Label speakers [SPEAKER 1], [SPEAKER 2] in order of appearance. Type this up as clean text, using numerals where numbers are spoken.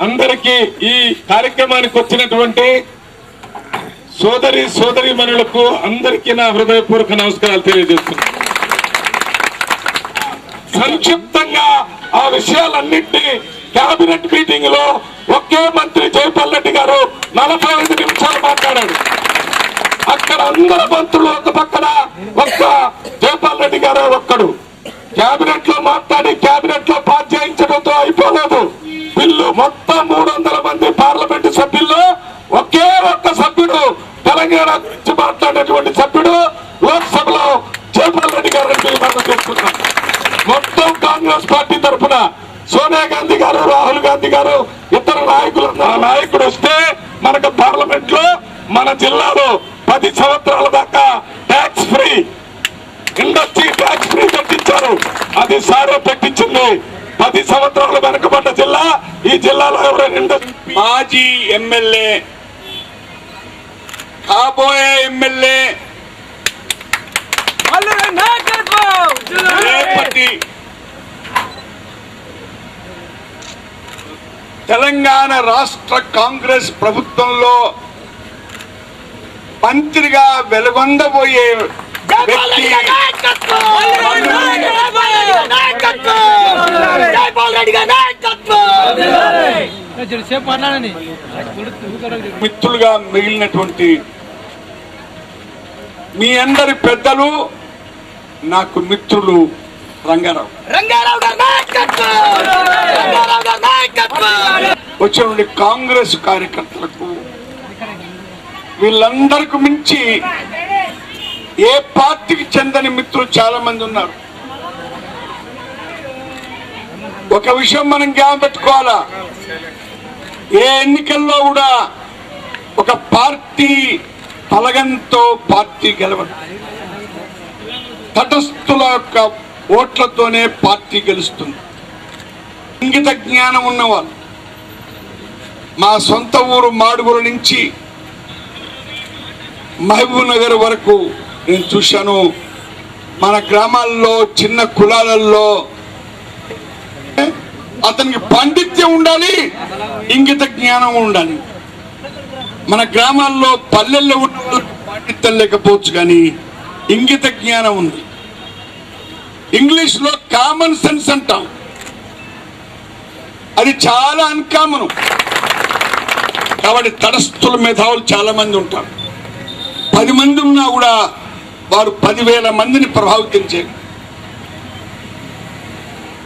[SPEAKER 1] అందరికీ ఈ కార్యక్రమానికి వచ్చినటువంటి సోదరీమణులకు అందరికీ నా హృదయపూర్వక నమస్కారాలు తెలియజేస్తున్నాను. సంక్షిప్తంగా ఆ విషయాలన్నింటినీ కేబినెట్ మీటింగ్ లో ఒకే మంత్రి జైపాల్ రెడ్డి గారు 45 నిమిషాలు మాట్లాడారు. అక్కడ అందరు మంత్రులు ఒక పక్కన, ఒక్క జైపాల్ రెడ్డి గారు ఒక్కడు. కేబినెట్ లో మాట్లాడి కేబినెట్ లో పాస్ చేయించడంతో అయిపోలేదు. బిల్లు మొత్తం 300 మంది పార్లమెంటు సభ్యుల్లో ఒకే ఒక్క సభ్యుడు, తెలంగాణ గురించి మాట్లాడేటువంటి సభ్యుడు లోక్సభలో జైపాల్ రెడ్డి గారు చేస్తున్నాం. మొత్తం కాంగ్రెస్ పార్టీ తరఫున సోనియా గాంధీ గారు, రాహుల్ గాంధీ గారు, ఇతర నాయకులు, ఆ నాయకుడు వస్తే మనకు పార్లమెంట్ లో మన జిల్లాలో 10 సంవత్సరాల దాకా tax free, industry tax free పెట్టించారు. అది సారే పెట్టించింది. 10 సంవత్సరాలు వెనుకబడ్డ జిల్లా ఈ జిల్లాలో ఎవరైనా
[SPEAKER 2] మాజీ ఎమ్మెల్యే, కాబోయే ఎమ్మెల్యే, రేపటి తెలంగాణ రాష్ట్ర కాంగ్రెస్ ప్రభుత్వంలో మంత్రిగా వెలుగొందబోయే వ్యక్తి మిత్రులుగా మిగిలినటువంటి మీ అందరి పెద్దలు, నాకు మిత్రులు రంగారావు వచ్చిన కాంగ్రెస్ కార్యకర్తలకు, వీళ్ళందరికీ మించి ఏ పార్టీకి చెందని మిత్రులు చాలా మంది ఉన్నారు. ఒక విషయం మనం జ్ఞాపకం పెట్టుకోవాలా, ఏ ఎన్నికల్లో కూడా ఒక పార్టీ బలగంతో పార్టీ గెలవదు. తటస్థుల యొక్క ఓట్లతోనే పార్టీ గెలుస్తుంది. ఇంగిత జ్ఞానం ఉన్నవాళ్ళు, మా సొంత ఊరు మాడుగుల నుంచి మహబూబ్ నగర్ వరకు నేను చూశాను. మన గ్రామాల్లో చిన్న కులాలలో అతనికి పాండిత్యం ఉండాలి, ఇంగిత జ్ఞానం ఉండాలి. మన గ్రామాల్లో పల్లెల్లో ఉన్న పాండిత్యం లేకపోవచ్చు, కానీ ఇంగిత జ్ఞానం ఉంది. ఇంగ్లీష్ లో కామన్ సెన్స్ అంటాం, అది చాలా అన్కామన్. కాబట్టి తటస్థుల మేధావులు చాలా మంది ఉంటారు. 10 మంది ఉన్నా కూడా వారు 10,000 మందిని ప్రభావితం చేయరు.